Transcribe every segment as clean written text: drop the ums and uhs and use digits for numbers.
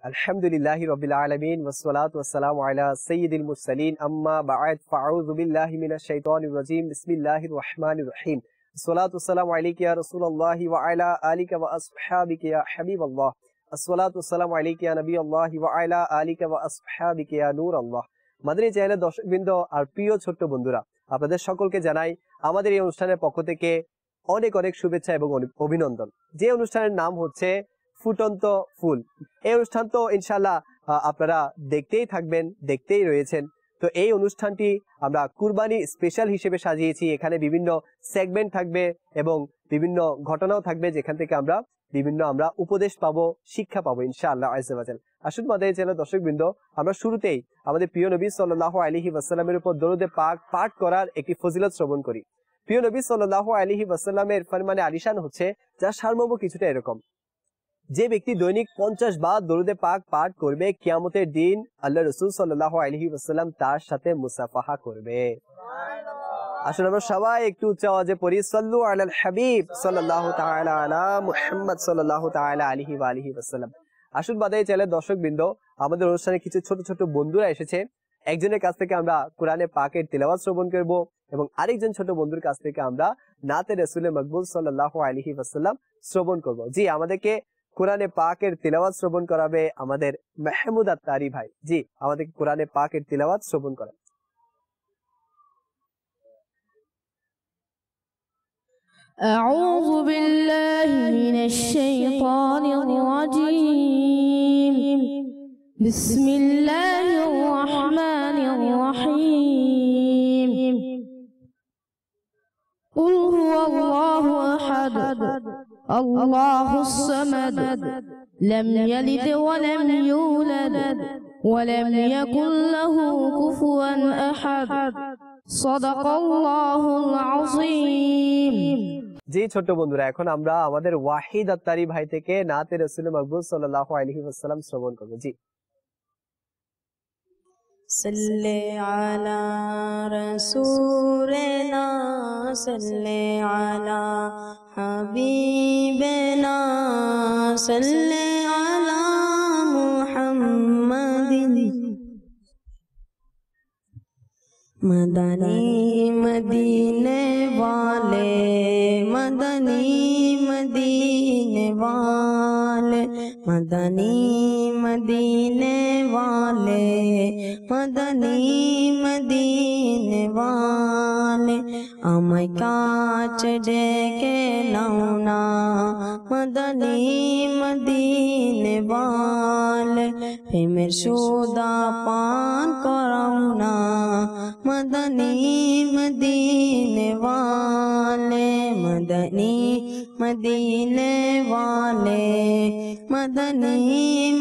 আলহামদুলিল্লাহি রাব্বিল আলামিন ওয়াসসালাতু ওয়াসসালামু আলা সাইয়্যিদিল মুরসালিন আম্মা বা'দ ফাআউযু বিল্লাহি মিনাশ শাইতানির রাজীম বিসমিল্লাহির রহমানির রহিম আসসালাতু ওয়াসসালামু আলাইকা ইয়া রাসূলুল্লাহি ওয়া আলা আলিকা ওয়া আসহাবিকা ইয়া হাবিবাল্লাহ আসসালাতু ওয়াসসালামু আলাইকা ইয়া নবিয়াল্লাহি ওয়া আলা আলিকা ওয়া আসহাবিকা ইয়া নূরাল্লাহ। মাদানী চ্যানেলের দর্শকবৃন্দ আর প্রিয় ছোট্ট বন্ধুরা, আপনাদের সকলকে জানাই আমাদের এই অনুষ্ঠানের পক্ষ থেকে অনেক অনেক শুভেচ্ছা এবং অভিনন্দন। যে অনুষ্ঠানের নাম হচ্ছে ফুটন্ত ফুল। এই অনুষ্ঠান তো ইনশাআল্লাহ আপনারা দেখতেই থাকবেন, দেখতেই রয়েছেন। তো এই অনুষ্ঠানটি আমরা কুরবানি স্পেশাল হিসেবে সাজিয়েছি। এখানে বিভিন্ন সেগমেন্ট থাকবে এবং বিভিন্ন ঘটনাও থাকবে, যেখান থেকে আমরা উপদেশ পাবো, শিক্ষা পাবো ইনশাআল্লাহ আযজা ওয়া জাল। আসুন মাদানী চ্যানেলের দর্শকবৃন্দ, আমরা শুরুতেই আমাদের প্রিয় নবী সাল্লাল্লাহু আলাইহি ওয়াসাল্লামের উপর দরুদে পাক পাঠ করার একটি ফজিলত শ্রবণ করি। প্রিয় নবী সাল্লাল্লাহু আলাইহি ওয়াসাল্লামের ফরমানে আলিশান হচ্ছে, যার সারমর্ম কিছুটা এরকম: যে ব্যক্তি দৈনিক 50 বার দরুদে পাক পাঠ করবে, কিয়ামতের দিন আল্লাহ রাসূল সাল্লাল্লাহু আলাইহি ওয়াসাল্লাম তার সাথে মুসাফাহা করবে। আসুন আমরা সবাই একটু উচ্চ আওয়াজে পড়ি, সাল্লু আলাল হাবিব সাল্লাল্লাহু তাআলা আলা মুহাম্মদ সাল্লাল্লাহু তাআলা আলাইহি ওয়া আলিহি ওয়াসাল্লাম। আসুন মাদানী চ্যানেলের দর্শকবৃন্দ, আমাদের অনুষ্ঠানে কিছু ছোট ছোট বন্ধুরা এসেছে। একজনের কাছ থেকে আমরা কোরআনে পাকের তিলাওয়াত শ্রবণ করব এবং আরেকজন ছোট বন্ধুর কাছ থেকে আমরা নাতে রাসূলে মকবুল সাল্লাল্লাহু আলাইহি ওয়াসাল্লাম শ্রবণ করব। জি, আমাদেরকে কোরআনে পাকের তিলাওয়াত শ্রবণ করাবে আমাদের মাহমুদ আত্তারি ভাই। জি, আমাদেরকে কোরআনে পাকের তিলাওয়াত শ্রবণ করাবে। أعوذ بالله من الشيطان الرجيم بسم الله الرحمن الرحيم قل هو الله أحد الله الصمد لم يلد ولم يولد ولم يكن له كفوا أحد صدق الله العظيم। জি ছোট্ট বন্ধুরা, এখন আমরা আমাদের ওয়াহিদ আত্তারি ভাই থেকে নাতে রাসূল মকবুল সাল্লাল্লাহু আলাইহি ওয়াসাল্লাম শ্রবণ করব। জি, सल्ले अला रसूलना सल्ले अला हबीबना सल्ले अला मुहम्मदिन मदनी मदीने वाले मदनी मदीने वाले मदनी मदीने वाले मदनी मदीने वाले আমায় কাছে ডেকে নাও না মদনী মদিনে वाले প্রেমের সুদা পান করাও না মদনী মদিনে वाले मदनी मदीने वाले मदनी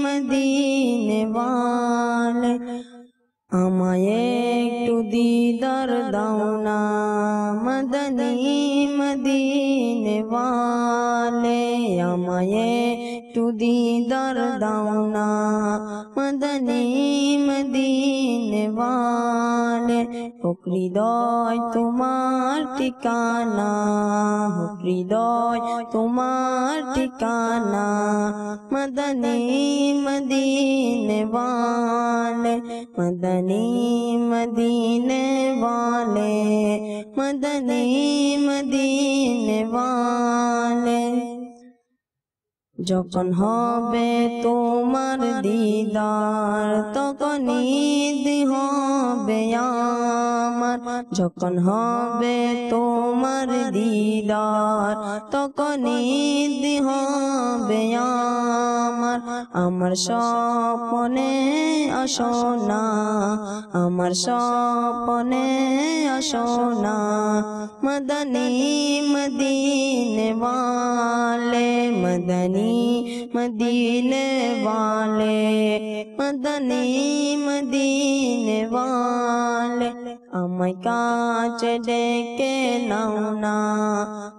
मदीने वाले আমায় একটু দিদার দাও না মদনী মদিনে वाले আমায় একটু দিদার দাও না মদনী মদিনে वाले হৃদয় তোমার ঠিকানা হৃদয় তোমার ঠিকানা মদনী মদিনে वाले मदनी मदीने वाले मदनी मदीने वाले যখন হবে তোমার দিদার তখন ঈদ হবে আমার যখন হবে তোমার দিদার তখন ঈদ হবে আমার আমার স্বপ্নে আসো না আমার স্বপ্নে আসো না মদনী মদিনে वाले मदनी मदीने वाले मदनी मदीने वाले আমায় কাছে ডেকে নাও না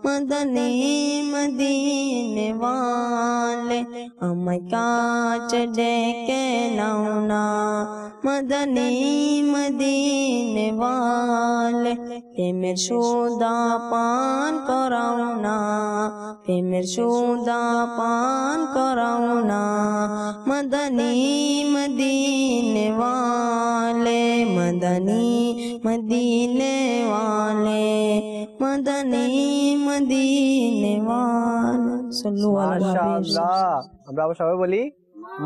মদনী মদিনে ওয়ালে আমায় কাছে ডেকে নাও না মদনী মদিনে ওয়ালে প্রেমের সুদা পান করাও না প্রেমের সুদা পান করাও না মদনী মদিনে ওয়ালে মদনী মদিনে ওয়ালে মদনী মদিনে ওয়ালে সাল্লু আলা মাশাআল্লাহ। আমরা আবার সবাই বলি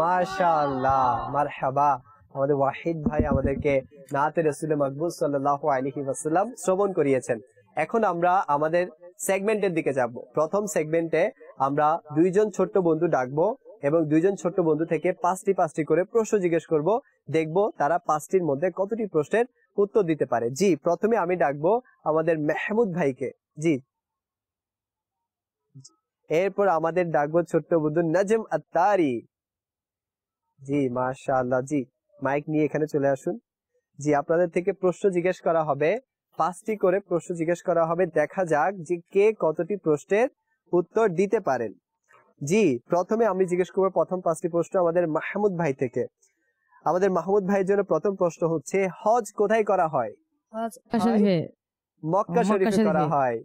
মাশাআল্লাহ, মারহাবা। আমাদের ওয়াহিদ ভাই আমাদেরকে নাতে রাসূল মাকবুল সাল্লাল্লাহু আলাইহি ওয়াসাল্লাম শ্রবণ করিয়েছেন। এখন আমরা আমাদের সেগমেন্টের দিকে যাব। প্রথম সেগমেন্টে আমরা দুইজন ছোট্ট বন্ধু ডাকবো এবং দুইজন ছোট্ট বন্ধু থেকে পাঁচটি করে প্রশ্ন জিজ্ঞেস করব। দেখব তারা পাঁচটির মধ্যে কতটি প্রশ্নের উত্তর দিতে পারে। জি, প্রথমে আমি ডাকবো আমাদের মেহমুদ ভাইকে। জি, এরপর আমাদের ডাকবো ছোট্ট বন্ধু নাজম আত্তারি। জি মাশাআল্লাহ। জি, মাইক নিয়ে এখানে চলে আসুন। জি, আপনাদের থেকে প্রশ্ন জিজ্ঞেস করা হবে, পাঁচটি করে প্রশ্ন জিজ্ঞেস করা হবে। দেখা যাক যে কে কতটি প্রশ্নের উত্তর দিতে পারেন। জি, প্রথমে আমি জিজ্ঞেস করবো প্রথম পাঁচটি প্রশ্ন আমাদের মাহমুদ ভাই থেকে। আমাদের মাহমুদ ভাইয়ের জন্য প্রথম প্রশ্ন হচ্ছে, হজ কোথায় করা হয়? মক্কা শরীফে করা হয়।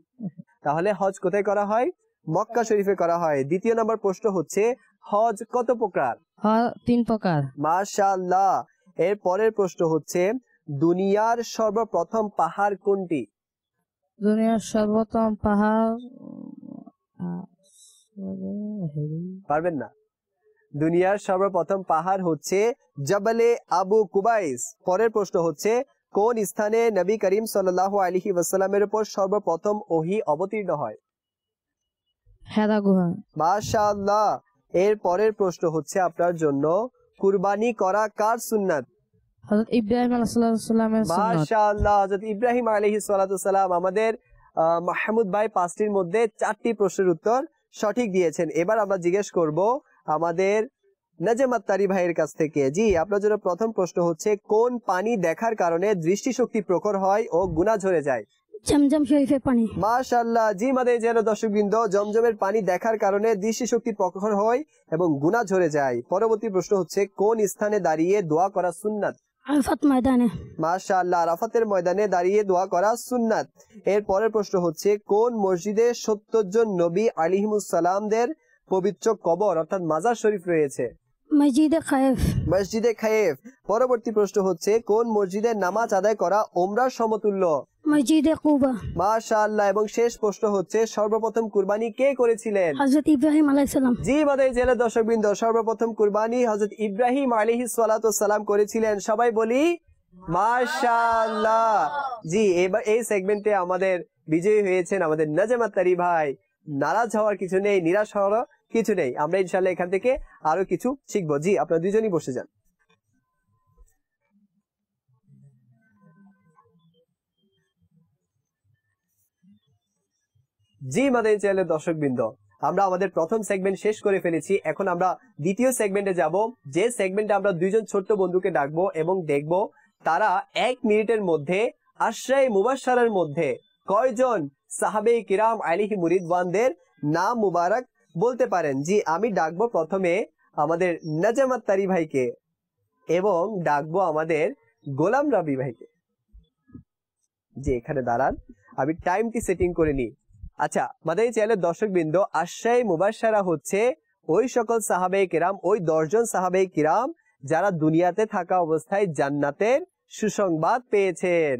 তাহলে হজ কোথায় করা হয়? মক্কা শরীফে করা হয়। দ্বিতীয় নম্বর প্রশ্ন হচ্ছে, হজ কত প্রকার? 3 প্রকার। মাশাআল্লাহ। এর পরের প্রশ্ন হচ্ছে, দুনিয়ার সর্বপ্রথম পাহাড় কোনটি? দুনিয়ার সর্বোত্তম পাহাড় পারবেন না? দুনিয়ার সর্বপ্রথম পাহাড় হচ্ছে জবলে আবু কুবাইস। পরের প্রশ্ন হচ্ছে, কোন স্থানে নবী করিম সাল্লাল্লাহু আলাইহি ওয়াসাল্লামের উপর সর্বপ্রথম ওহী অবতীর্ণ হয়? হেরা গুহা। মাশাআল্লাহ। এর পরের প্রশ্ন হচ্ছে আপনার জন্য, কুরবানি করা কার সুন্নাত? হযরত ইব্রাহিম আলাইহিস সালামের সুন্নাত। মাশাআল্লাহ, হযরত ইব্রাহিম আলাইহিস সালাম। আমাদের মাহমুদ ভাই পাঁচটির মধ্যে 4টি প্রশ্নের উত্তর সঠিক দিয়েছেন। এবার আমরা জিজ্ঞেস করব আমাদের নাজম আত্তারি ভাইয়ের কাছ থেকে। জি, আপনার জন্য প্রথম প্রশ্ন হচ্ছে, কোন পানি দেখার কারণে দৃষ্টিশক্তি প্রখর হয় ও গুনাহ ঝরে যায়? জমজম শরীফের পানি। মাশাআল্লাহ। জি, মাদের জেলা দর্শকবৃন্দ, জমজমের পানি দেখার কারণে দৃষ্টিশক্তি প্রখর হয় এবং গুনাহ ঝরে যায়। পরবর্তী প্রশ্ন হচ্ছে, কোন স্থানে দাঁড়িয়ে দোয়া করা সুন্নাত? আরাফাত ময়দানে। মাশাআল্লাহ, আরাফাতের ময়দানে দাঁড়িয়ে দোয়া করা সুন্নাত। এর পরের প্রশ্ন হচ্ছে, কোন মসজিদে 70 জন নবী আলাইহিমুস সালামদের পবিত্র কবর অর্থাৎ মাজার শরীফ রয়েছে? মসজিদে খায়েফ। মসজিদে খায়েফ। পরবর্তী প্রশ্ন হচ্ছে, কোন মসজিদে নামাজ আদায় করা ওমরার সমতুল্য? মসজিদে কুবা। মাশাআল্লাহ। এবং শেষ প্রশ্ন হচ্ছে, সর্বপ্রথম কুরবানি কে করেছিলেন? হযরত ইব্রাহিম আলাইহিস সালাম। জি, মাদাই জেলা দর্শকবৃন্দ, সর্বপ্রথম কুরবানি হযরত ইব্রাহিম আলাইহিস সালাম করেছিলেন। সবাই বলি মাশাআল্লাহ। জি, এবার এই সেগমেন্টে আমাদের বিজয়ী হয়েছেন আমাদের নাজম আত্তারি ভাই। নারাজ হওয়ার কিছু নেই, নিরাশ হওয়ার কিছু নেই। আমরা ইনশাআল্লাহ এখান থেকে আরো কিছু শিখবো। জি, আপনারা দুজনই বসে যান। জি, মাদানী চ্যানেলের দর্শকবৃন্দ, আমরা আমাদের প্রথম সেগমেন্ট শেষ করে ফেলেছি। এখন আমরা দ্বিতীয় সেগমেন্টে যাব, যে সেগমেন্টে আমরা দুইজন ছোট্ট বন্ধুকে ডাকবো এবং দেখব তারা 1 মিনিটের মধ্যে আশরায়ে মুবাশশারার মধ্যে কয়জন সাহাবে কিরাম আলাইহিম রিদওয়ানদের নাম মুবারক বলতে পারেন। জি, আমি ডাকবো প্রথমে আমাদের নাজম আত্তারি ভাইকে এবং ডাকবো আমাদের গোলাম রবি ভাইকে। জি, এখানে দাঁড়ান, আমি টাইমটি সেটিং করে নিই। আচ্ছা, মাদানী চ্যানেলের দর্শকবৃন্দ, আশরায়ে মুবাশশারা হচ্ছে ওই সকল সাহাবে কিরাম, ওই 10 জন সাহাবে কিরাম যারা দুনিয়াতে থাকা অবস্থায় জান্নাতের সুসংবাদ পেয়েছেন।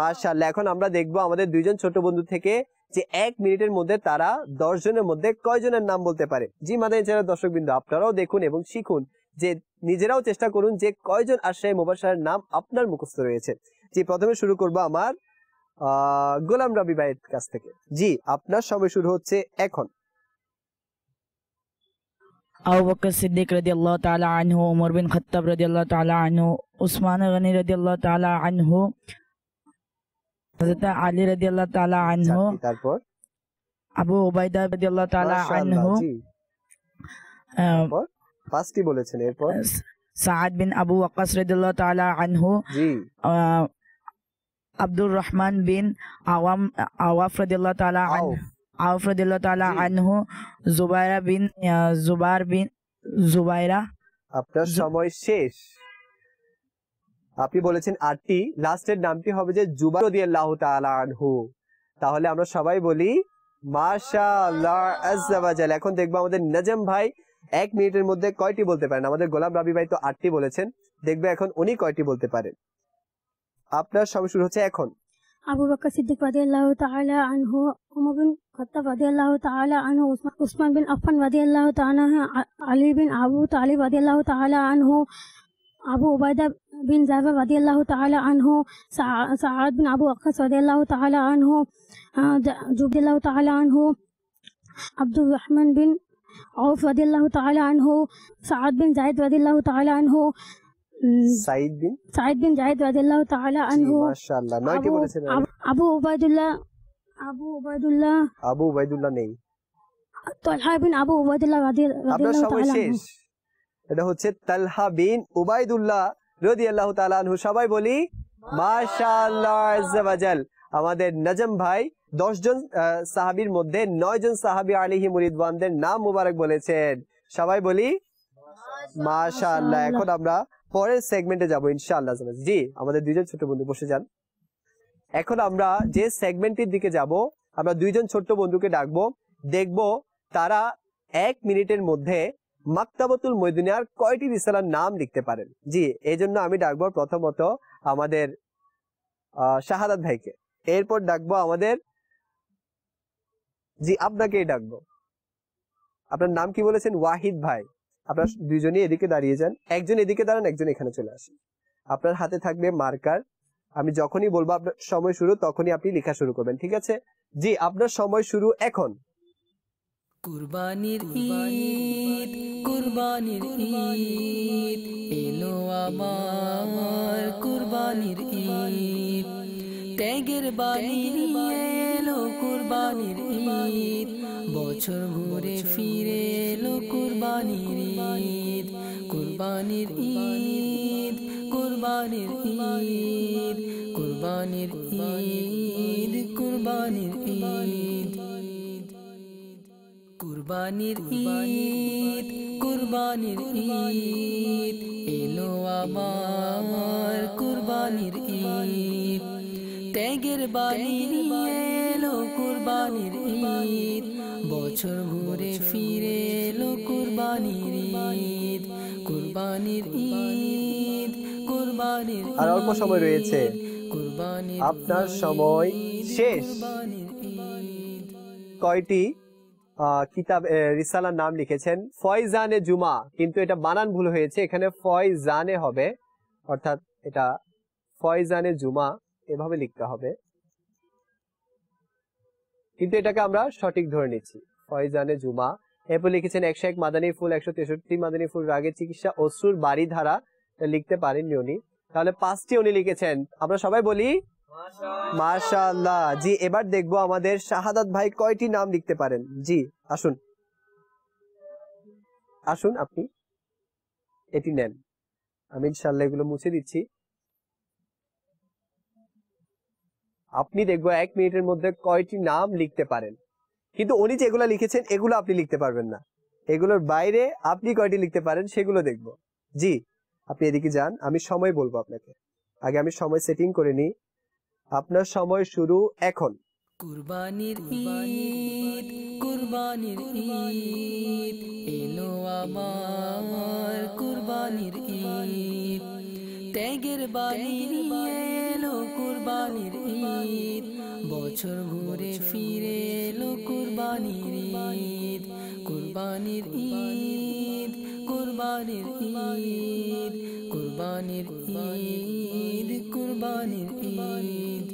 মাশাআল্লাহ। এখন আমরা দেখবো আমাদের দুইজন ছোট বন্ধু থেকে যে 1 মিনিটের মধ্যে তারা 10 জনের মধ্যে কয়জনের নাম বলতে পারে। জি, মাদানী চ্যানেলের দর্শকবৃন্দ, আপনারাও দেখুন এবং শিখুন, যে নিজেরাও চেষ্টা করুন যে কয়জন আশরায়ে মুবাশশারার নাম আপনার মুখস্থ রয়েছে। জি, প্রথমে শুরু করবো আমার গোলাম রবি ভাইয়ের কাছ থেকে। জি, আপনার সময় শুরু হচ্ছে এখন। আবু বকর সিদ্দিক রাদিয়াল্লাহু তাআলা আনহু, ওমর বিন খাত্তাব রাদিয়াল্লাহু তাআলা আনহু, উসমান গনি রাদিয়াল্লাহু তাআলা আনহু, হযরত আলী রাদিয়াল্লাহু তাআলা আনহু, তারপর আবু উবাইদা রাদিয়াল্লাহু তাআলা আনহু, তারপর 5টি বলেছেন। এরপর সাআদ বিন আবু ওয়াক্কাস রাদিয়াল্লাহু তাআলা আনহু, জি, আব্দুর রহমান বিন আওয়াফ রাদিয়াল্লাহু তাআলা আউফ রাদিয়াল্লাহু তাআলা আনহু, জুবাইরা। আপনার সময় শেষ। আপনি বলেছেন 8টি, লাস্টের নামটি হবে যে জুবাইর রাদিয়াল্লাহু তাআলা আনহু। তাহলে আমরা সবাই বলি মাশাআল্লাহ আজ্জা ওয়া জাল। এখন দেখবো আমাদের নজম ভাই 1 মিনিটের মধ্যে কয়টি বলতে পারেন। আমাদের গোলাম রাবি ভাই তো 8টি বলেছেন, দেখবে এখন উনি কয়টি বলতে পারেন। আপনার সময় শুরু হচ্ছে এখন। আবু বকর সিদ্দিক রাদিয়াল্লাহু তাআলা আনহু, উমর বিন খাত্তাব রাদিয়াল্লাহু তাআলা আনহু, উসমান বিন আফফান রাদিয়াল্লাহু তাআলা আনহু, আলী বিন আবু তালিব রাদিয়াল্লাহু তাআলা আনহু, আবু উবাইদা বিন জাফর রাদিয়াল্লাহু তাআলা আনহু, সাআদ বিন আবু ওয়াক্কাস রাদিয়াল্লাহু তাআলা আনহু, জুবাইর তাআলা আনহু, আব্দুর রহমান বিন আউফ রাদিয়াল্লাহু তাআলা আনহু, সাআদ বিন যায়েদ রাদিয়াল্লাহু তাআলা আনহু, সাইদ বিন যায়েদ রাদিয়াল্লাহু তাআলা আনহু, মাশাআল্লাহ 9টি বলেছেন। আবু উবাইদুল্লাহ নেই। তালহা বিন আবু উবাইদুল্লাহ আপনার রাদিয়াল্লাহু সময় তাআলা শেষ। এটা হচ্ছে তালহা বিন উবাইদুল্লাহ রাদিয়াল্লাহু তাআলা আনহু। সবাই বলি মাশাআল্লাহ আজ্জা ওয়া জাল। আমাদের নজম ভাই 10 জন সাহাবীর মধ্যে 9 জন সাহাবী আলাইহিমুর রিদওয়ানদের নাম মুবারক বলেছেন। সবাই বলি মাশাআল্লাহ। এখন আমরা পরের সেগমেন্টে যাব ইনশাআল্লাহ। জি, আমাদের দুইজন ছোট বন্ধু বসে যান। এখন আমরা যে সেগমেন্টের দিকে যাব, আমরা দুইজন ছোট্ট বন্ধুকে ডাকবো, দেখব তারা 1 মিনিটের মধ্যে মাকতাবাতুল মদিনার কয়টি রিসালার নাম লিখতে পারেন। জি, এই জন্য আমি ডাকবো প্রথমত আমাদের শাহাদাত ভাইকে, এরপর ডাকবো আমাদের, জি আপনাকেই ডাকবো। আপনার নাম কি বলেছেন? ওয়াহিদ ভাই। আপনার দুইজনই এদিকে দাঁড়িয়ে যান, একজন এদিকে দাঁড়ান, একজন এখানে চলে আসেন। আপনার হাতে থাকবে মার্কার। আমি যখনই বলবো আপনার সময় শুরু, তখনই আপনি লেখা শুরু করবেন, ঠিক আছে? জি, আপনার সময় শুরু এখন। কুরবানির ঈদ, কুরবানির ঈদ এলো আমার, কুরবানির ঈদ ত্যাগের বাণী নিয়ে এলো, কুরবানির ঈদ বছর ঘুরে ফিরে এলো, কুরবানির ঈদ, কুরবানির ঈদ, কুরবানির ঈদ, কুরবানির ঈদ, কুরবানির ঈদ, কুরবানির ঈদ, কুরবানির ঈদ এলো আমার, কুরবানির ঈদ ত্যাগের বাণী নিয়ে এলো, কুরবানির ঈদ বছর ঘুরে ফিরে এলো, কুরবানির ঈদ, কুরবানির ঈদ, কুরবানির ঈদ। আর অল্প সময় রয়েছে, আপনার সময় শেষ। কয়টি কিতাব রিসালার নাম লিখেছেন? ফয়জানে জুমা, কিন্তু এটা বানান ভুল হয়েছে, এখানে ফয়জানে হবে, অর্থাৎ এটা ফয়জানে জুমা এভাবে লিখতে হবে, কিন্তু এটাকে আমরা সঠিক ধরে নিচ্ছি, ফয়জানে জুমা। এরপর লিখেছেন 101 মাদানী ফুল, 163 মাদানী ফুল, রাগের চিকিৎসা, অশ্রুর বাড়ি ধারা, লিখতে পারেননি উনি, তাহলে 5টি উনি লিখেছেন। আমরা সবাই বলি মাশাআল্লাহ। জি, এবার দেখবো আমাদের শাহাদাত ভাই কয়টি নাম লিখতে পারেন। জি আসুন, আসুন আপনি এটি নেন, আমি ইনশাআল্লাহ এগুলো মুছে দিচ্ছি। আপনি দেখবো 1 মিনিটের মধ্যে কয়টি নাম লিখতে পারেন, কিন্তু উনি যেগুলো লিখেছেন এগুলো আপনি লিখতে পারবেন না, এগুলোর বাইরে আপনি কয়টি লিখতে পারেন সেগুলো দেখবো। জি, আপনি এদিকে যান, আমি সময় বলবো আপনাকে, আগে আমি সময় সেটিং করে নিই। আপনার সময় শুরু এখন। কুরবানির ঈদ, কুরবানির ঈদ এলো আমার, কুরবানির ঈদ ত্যাগের বাণী নিয়ে এলো, কুরবানির ঈদ বছর ঘুরে ফিরে এলো, কুরবানির ঈদ, কুরবানির ঈদ, কুরবানির ঈদ, কুরবানির ঈদ, কুরবানির ঈদ,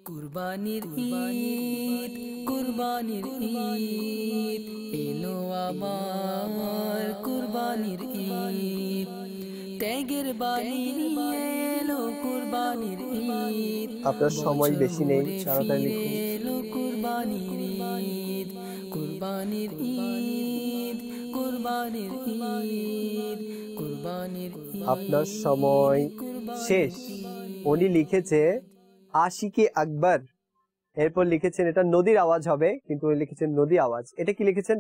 কুরবানির ঈদ, কুরবানির ঈদ এলো আমার, কুরবানির ঈদ ত্যাগের বাণী নিয়ে এলো, কুরবানির ঈদ আপনার সময় বেশি নেই, তাড়াতাড়ি এলো, কুরবানির ঈদ, কুরবানির ঈদ, কুরবানির ঈদ, কুরবানির ঈদ। আপনার সময় শেষ। উনি লিখেছে আশিকে আকবর, এরপর লিখেছেন এটা নদীর আওয়াজ হবে, কিন্তু উনি লিখেছেন নদী আওয়াজ। এটা কি লিখেছেন?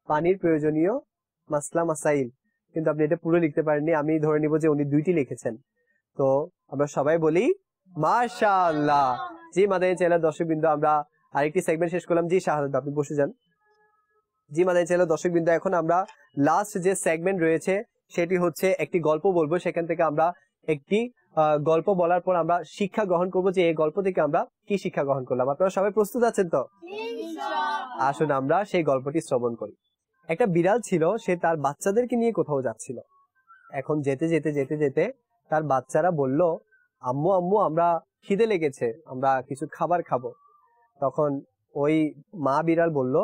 পানির প্রয়োজনীয় মাসলা মাসাইল, কিন্তু আপনি এটা পুরো লিখতে পারেননি। আমি ধরে নিব যে উনি দুইটি লিখেছেন। তো আমরা সবাই বলি মাশাআল্লাহ। জি মাদানী চ্যানেলের দর্শকবৃন্দ, আমরা আরেকটি সেগমেন্ট শেষ করলাম। জি শাহাদাত, আপনি বসে যান। জি মাদানী চ্যানেলের দর্শকবৃন্দ, এখন আমরা লাস্ট যে সেগমেন্ট রয়েছে সেটি হচ্ছে একটি গল্প বলবো। সেখান থেকে আমরা একটি গল্প বলার পর আমরা শিক্ষা গ্রহণ করব, যে এই গল্প থেকে আমরা কি শিক্ষা গ্রহণ করলাম। আপনারা সবাই প্রস্তুত আছেন তো? আসুন আমরা সেই গল্পটি শ্রবণ করি। একটা বিড়াল ছিল, সে তার বাচ্চাদেরকে নিয়ে কোথাও যাচ্ছিল। এখন যেতে যেতে যেতে যেতে তার বাচ্চারা বলল, আম্মু আম্মু আমরা খিদে লেগেছে, আমরা কিছু খাবার খাবো। তখন ওই মা বিড়াল বলল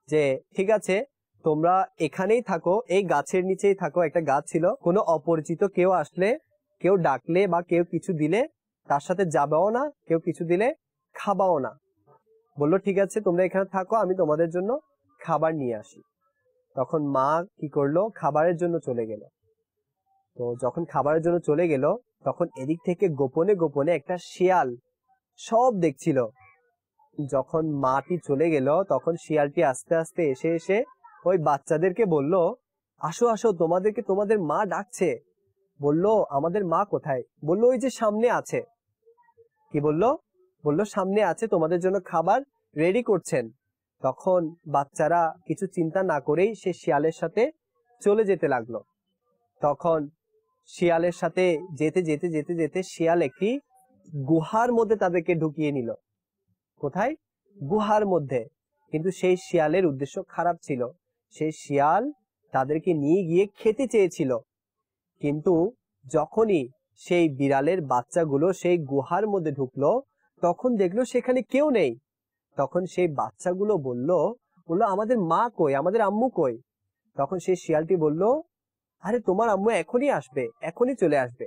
যে ঠিক আছে, তোমরা এখানেই থাকো, এই গাছের নিচেই থাকো। একটা গাছ ছিল, কোনো অপরিচিত কেউ আসলে, কেউ ডাকলে বা কেউ কিছু দিলে তার সাথে যাবাও না, কেউ কিছু দিলে খাবাও না। বললো ঠিক আছে, তোমরা এখানে থাকো, আমি তোমাদের জন্য খাবার নিয়ে আসি। তখন মা কি করলো, খাবারের জন্য চলে গেল। তো যখন খাবারের জন্য চলে গেল, তখন এদিক থেকে গোপনে গোপনে একটা শিয়াল সব দেখছিল। যখন মাটি চলে গেল, তখন শিয়ালটি আস্তে আস্তে এসে এসে ওই বাচ্চাদেরকে বলল, আসো আসো, তোমাদেরকে তোমাদের মা ডাকছে। বলল আমাদের মা কোথায়? বলল ওই যে সামনে আছে। কি বললো? বলল সামনে আছে, তোমাদের জন্য খাবার রেডি করছেন। তখন বাচ্চারা কিছু চিন্তা না করেই সে শিয়ালের সাথে চলে যেতে লাগলো। তখন শিয়ালের সাথে যেতে যেতে যেতে যেতে শিয়াল একটি গুহার মধ্যে তাদেরকে ঢুকিয়ে নিল। কোথায়? গুহার মধ্যে। কিন্তু সেই শিয়ালের উদ্দেশ্য খারাপ ছিল। সেই শিয়াল তাদেরকে নিয়ে গিয়ে খেতে চেয়েছিল, কিন্তু যখনই সেই বিড়ালের বাচ্চাগুলো সেই গুহার মধ্যে ঢুকলো, তখন দেখলো সেখানে কেউ নেই। তখন সেই বাচ্চাগুলো বলল আমাদের মা কই, আমাদের আম্মু কই? তখন সেই শিয়ালটি বলল, আরে তোমার আম্মু এখনই আসবে, এখনই চলে আসবে।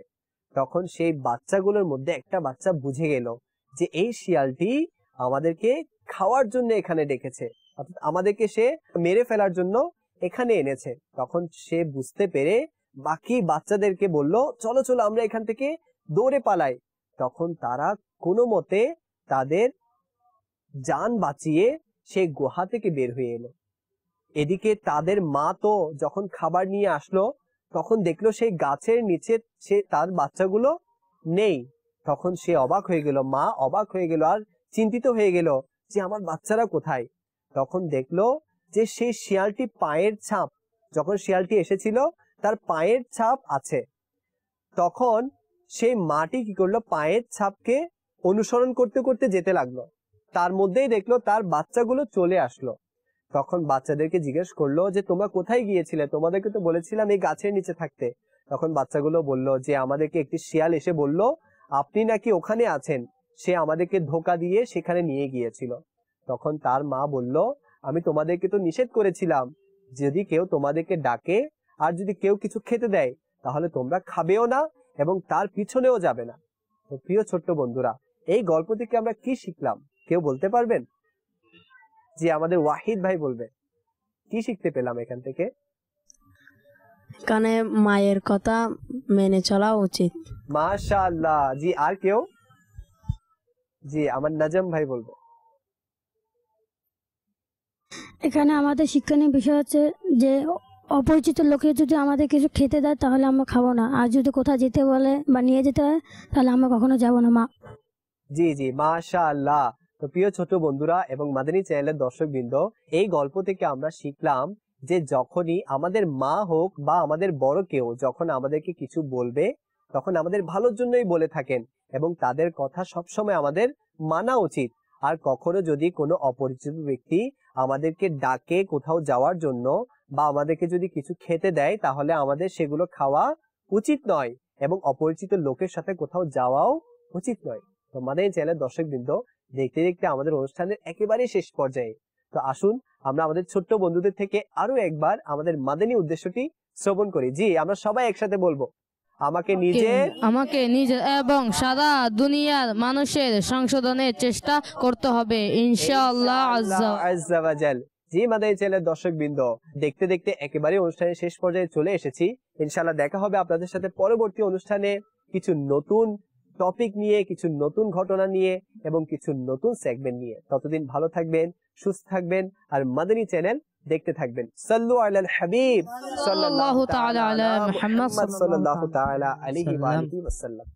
তখন সেই বাচ্চাগুলোর মধ্যে একটা বাচ্চা বুঝে গেল যে এই শিয়ালটি আমাদেরকে খাওয়ার জন্য এখানে ডেকেছে, অর্থাৎ আমাদেরকে সে মেরে ফেলার জন্য এখানে এনেছে। তখন সে বুঝতে পেরে বাকি বাচ্চাদেরকে বলল, চলো চলো আমরা এখান থেকে দৌড়ে পালাই। তখন তারা কোনো মতে তাদের জান বাঁচিয়ে সেই গুহা থেকে বের হয়ে এলো। এদিকে তাদের মা তো যখন খাবার নিয়ে আসলো, তখন দেখলো সেই গাছের নিচে সে তার বাচ্চাগুলো নেই। তখন সে অবাক হয়ে গেল, মা অবাক হয়ে গেল আর চিন্তিত হয়ে গেল যে আমার বাচ্চারা কোথায়। তখন দেখলো যে সেই শিয়ালটি পায়ের ছাপ, যখন শিয়ালটি এসেছিল তার পায়ের ছাপ আছে। তখন সেই মাটি কি করলো, পায়ের ছাপকে অনুসরণ করতে করতে যেতে লাগলো। তার মধ্যেই দেখলো তার বাচ্চাগুলো চলে আসলো। তখন বাচ্চাদেরকে জিজ্ঞেস করলো যে তোমরা কোথায় গিয়েছিলে, তোমাদেরকে তো বলেছিলাম এই গাছের নিচে থাকতে। তখন বাচ্চাগুলো বলল যে আমাদেরকে একটি শিয়াল এসে বলল আপনি নাকি ওখানে আছেন, সে আমাদেরকে ধোকা দিয়ে সেখানে নিয়ে গিয়েছিল। তখন তার মা বলল, আমি তোমাদেরকে তো নিষেধ করেছিলাম, যদি কেউ তোমাদেরকে ডাকে আর যদি কেউ কিছু খেতে দেয় তাহলে তোমরা খাবেও না এবং তার পিছনেও যাবে না। তো প্রিয় ছোট্ট বন্ধুরা, এই গল্প থেকে আমরা কি শিখলাম কেউ বলতে পারবেন? জি আমাদের ওয়াহিদ ভাই বলবে, কি শিখতে পেলাম এখান থেকে? এখানে মায়ের কথা মেনে চলা উচিত। মাশাআল্লাহ। জি আর কেউ? জি আমার নাজম ভাই বলবে। এখানে আমাদের শিক্ষণীয় বিষয় হচ্ছে যে অপরিচিত লোকে যদি আমাদের কিছু খেতে দেয় তাহলে আমরা খাবো না, আর যদি কোথাও যেতে বলে বা নিয়ে যেতে হয় তাহলে আমরা কখনো যাবো না। মা জি জি মাশাআল্লাহ। তো প্রিয় ছোট বন্ধুরা এবং মাদানী চ্যানেলের দর্শকবৃন্দ, এই গল্প থেকে আমরা শিখলাম যে যখনই আমাদের মা হোক বা আমাদের বড় কেউ যখন আমাদেরকে কিছু বলবে তখন আমাদের ভালোর জন্যই বলে থাকেন এবং তাদের কথা সবসময় আমাদের মানা উচিত। আর কখনো যদি কোনো অপরিচিত ব্যক্তি আমাদেরকে ডাকে কোথাও যাওয়ার জন্য বা আমাদেরকে যদি কিছু খেতে দেয় তাহলে আমাদের সেগুলো খাওয়া উচিত নয় এবং অপরিচিত লোকের সাথে কোথাও যাওয়াও উচিত নয়। তো আমাদের এই চ্যানেলের দর্শকবৃন্দ, দেখতে দেখতে আমাদের অনুষ্ঠানের একেবারে শেষ পর্যায়ে। তো আসুন আমরা আমাদের ছোট্ট বন্ধুদের থেকে আরো একবার আমাদের মাদানী উদ্দেশ্যটি শ্রবণ করি। জি আমরা সবাই একসাথে বলবো, আমাকে নিজের এবং সারা দুনিয়ার মানুষের সংশোধনের চেষ্টা করতে হবে ইনশাআল্লাহ আজ্জা ওয়া জাল। জি মাদানী চ্যানেলের দর্শকবৃন্দ, দেখতে দেখতে একেবারে অনুষ্ঠানের শেষ পর্যায়ে চলে এসেছি। ইনশাআল্লাহ দেখা হবে আপনাদের সাথে পরবর্তী অনুষ্ঠানে কিছু নতুন টপিক নিয়ে, কিছু নতুন ঘটনা নিয়ে এবং কিছু নতুন সেগমেন্ট নিয়ে। ততদিন ভালো থাকবেন, সুস্থ থাকবেন আর মাদানী চ্যানেল দেখতে থাকবেন। সাল্লু আলাল হাবিব সাল্লাল্লাহু তাআলা আলা মুহাম্মদ সাল্লাল্লাহু তাআলা আলাইহি ওয়া আলিহি ওয়াসাল্লাম।